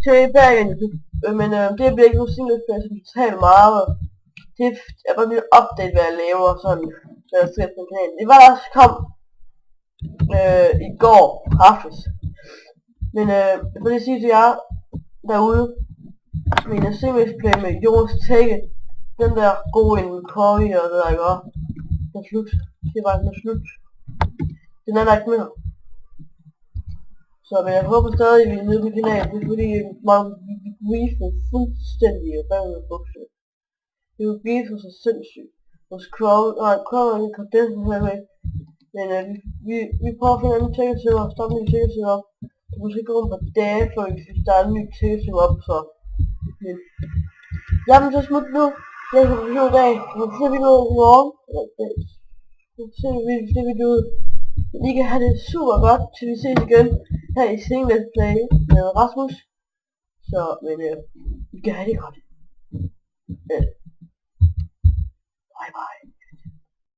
tilbage igen. Men det bliver ikke nogen single play, som totalt meget. Det er bare en update, hvad jeg laver, sådan, hvad jeg ser på kanalen. Det var der også kom i går aftes. Men jeg vil lige sige til jer derude, min single play med Jonas Tække, den der gode en Corey og det der, ikke også? Den er slut. Det er bare den er slut. Den er der ikke mere. Så men jeg håber stadig, at I vil nyde min kanal. Det er fordi, man beefer fuldstændig røvende bukse. Det er jo beefer så sindssygt. Hos Crow er en kondens her med. Men vi prøver at finde en anden tækkesøger, stoppe en tækkesøger op. Det måske gå rundt på dage, før hvis der er en ny tækkesøger op, så. Men jeg vil så smutte nu. Jeg har en video i dag. Så ser vi noget i morgen. Så ser vi det video ud. I kan have det super godt, til vi ses igen her i Single Play med Rasmus. Så, men I kan have det godt.